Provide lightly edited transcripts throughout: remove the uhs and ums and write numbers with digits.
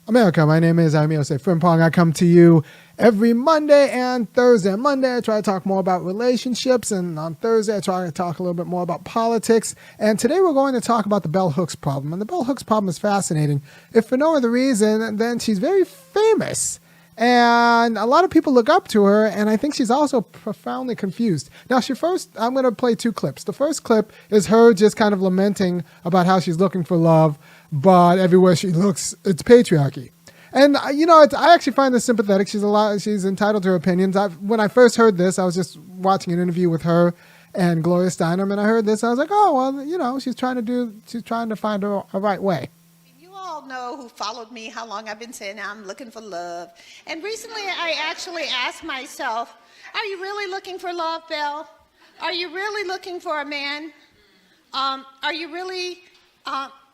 America, my name is Osei-Frimpong. I come to you every Monday and Thursday. On Monday, I try to talk more about relationships, and on Thursday, I try to talk a little bit more about politics. And today, we're going to talk about the bell hooks problem. And the bell hooks problem is fascinating. If for no other reason, then she's very famous. And a lot of people look up to her, and I think she's also profoundly confused. Now, I'm going to play two clips. The first clip is her just kind of lamenting about how she's looking for love, but everywhere she looks, it's patriarchy. And, I actually find this sympathetic. She's entitled to her opinions. When I first heard this, I was just watching an interview with her and Gloria Steinem, and I heard this, and I was like, oh, well, she's trying to find a right way. All know who followed me how long I've been saying I'm looking for love. And recently I actually asked myself, are you really looking for love, Belle? Are you really looking for a man? Are you really,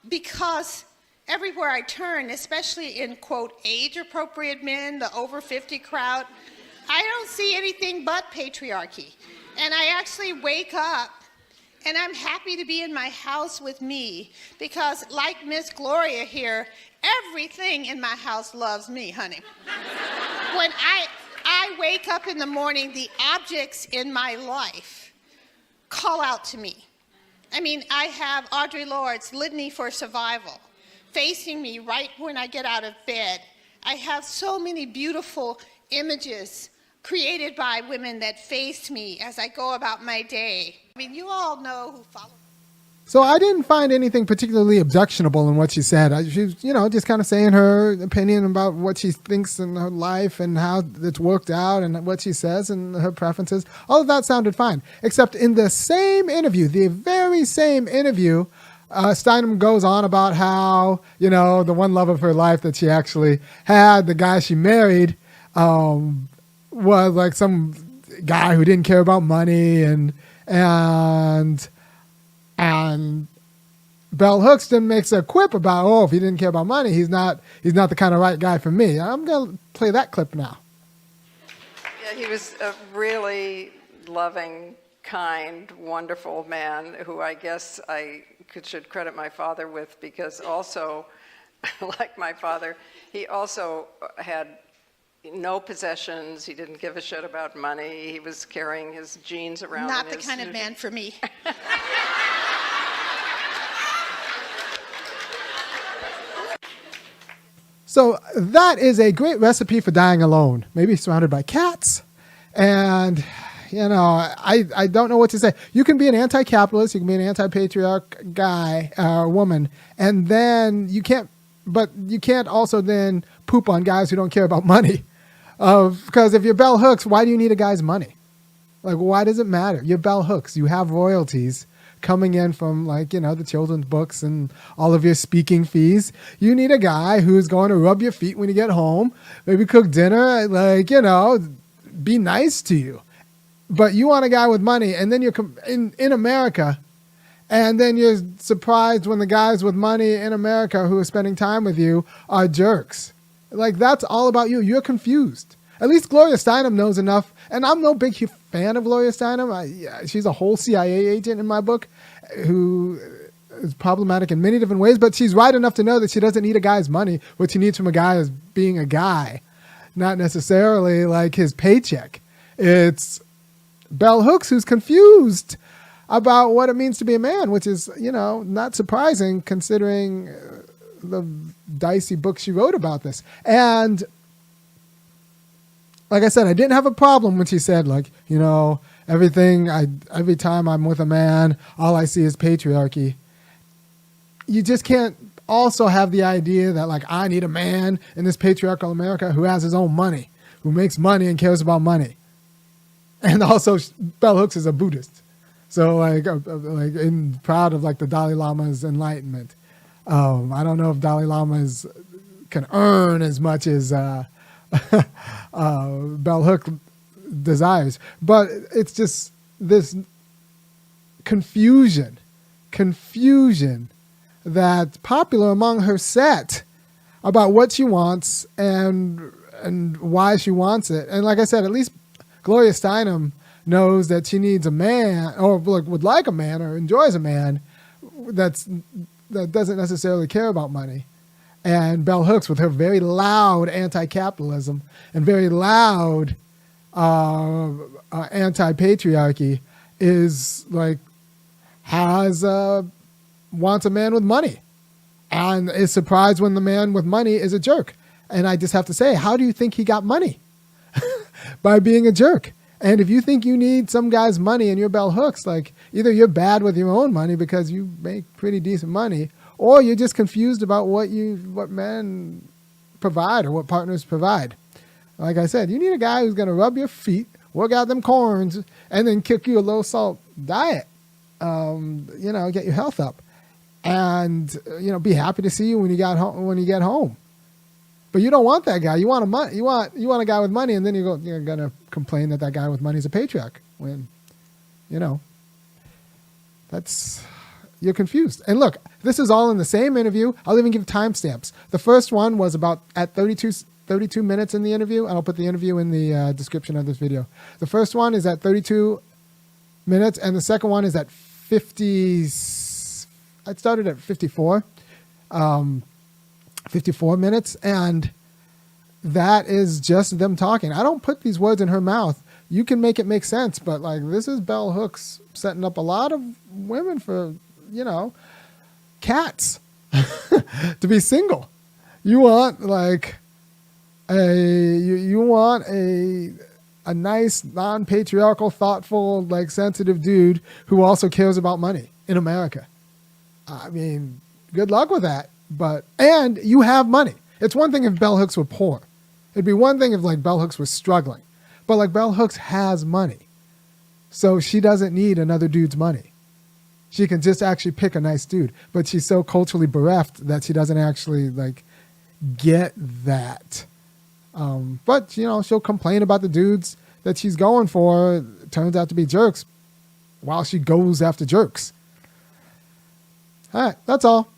because everywhere I turn, especially in, quote, age-appropriate men, the over 50 crowd, I don't see anything but patriarchy. And I actually wake up and I'm happy to be in my house with me because, like Miss Gloria here, everything in my house loves me, honey. When I wake up in the morning, the objects in my life call out to me. I mean, I have Audre Lorde's Litany for Survival facing me right when I get out of bed. I have so many beautiful images created by women that face me as I go about my day. I mean, you all know who follow. So I didn't find anything particularly objectionable in what she said. She's, just kind of saying her opinion about what she thinks in her life and how it's worked out and what she says and her preferences. All of that sounded fine, except in the same interview, the very same interview, Steinem goes on about how, the one love of her life that she actually had, the guy she married, was like some guy who didn't care about money, and Bell Hooks then makes a quip about, oh, if he didn't care about money, he's not the kind of right guy for me. I'm gonna play that clip now. Yeah, he was a really loving, kind, wonderful man who I guess I should credit my father with, because also, like my father, he also had no possessions. He didn't give a shit about money. He was carrying his jeans around. Not the kind of man for me. So that is a great recipe for dying alone. Maybe surrounded by cats. And, I don't know what to say. You can be an anti-capitalist. You can be an anti-patriarch guy or woman. And then you can't also then poop on guys who don't care about money. Because if you're Bell Hooks, why do you need a guy's money? Like, why does it matter? You're Bell Hooks. You have royalties coming in from, the children's books and all of your speaking fees. You need a guy who's going to rub your feet when you get home, maybe cook dinner, be nice to you. But you want a guy with money, and then you're in America, and then you're surprised when the guys with money in America who are spending time with you are jerks. That's all about you. You're confused. At least Gloria Steinem knows enough. And I'm no big fan of Gloria Steinem. She's a whole CIA agent in my book who is problematic in many different ways. But she's right enough to know that she doesn't need a guy's money. What she needs from a guy is being a guy, not necessarily like his paycheck. It's Bell Hooks who's confused about what it means to be a man, which is, not surprising considering the dicey book she wrote about this. And like I said, I didn't have a problem when she said, every time I'm with a man, all I see is patriarchy. You just can't also have the idea that, I need a man in this patriarchal America who has his own money, who makes money and cares about money. And also, Bell Hooks is a Buddhist. So, proud of, the Dalai Lama's enlightenment. I don't know if Dalai Lamas can earn as much as Bell Hooks desires, but it's just this confusion that's popular among her set about what she wants and why she wants it. And like I said, at least Gloria Steinem knows that she needs a man, or would like a man, or enjoys a man that doesn't necessarily care about money. And Bell Hooks, with her very loud anti-capitalism and very loud anti-patriarchy, is like wants a man with money, and is surprised when the man with money is a jerk. And I just have to say, how do you think he got money? By being a jerk. And if you think you need some guy's money and you're Bell Hooks, like either you're bad with your own money because you make pretty decent money, or you're just confused about what men provide or what partners provide. Like I said, you need a guy who's going to rub your feet, work out them corns, and then cook you a low salt diet. Get your health up, and be happy to see you when you get home. But you don't want that guy. You want a guy with money, and then you're gonna complain that guy with money is a patriarch when, you're confused. And look, this is all in the same interview. I'll even give timestamps. The first one was about at 32 minutes in the interview, and I'll put the interview in the description of this video. The first one is at 32 minutes, and the second one is at 50. I started at 54. 54 minutes, and that is just them talking. I don't put these words in her mouth. You can make it make sense, but like this is Bell Hooks setting up a lot of women for, cats to be single. You want like you want a nice, non-patriarchal, thoughtful, like sensitive dude who also cares about money in America. I mean, good luck with that. And you have money. It's one thing if Bell Hooks were poor. It'd be one thing if like Bell Hooks was struggling. But like Bell Hooks has money. So she doesn't need another dude's money. She can just actually pick a nice dude. But she's so culturally bereft that she doesn't actually like get that. But she'll complain about the dudes that she's going for. Turns out to be jerks while she goes after jerks. All right, that's all.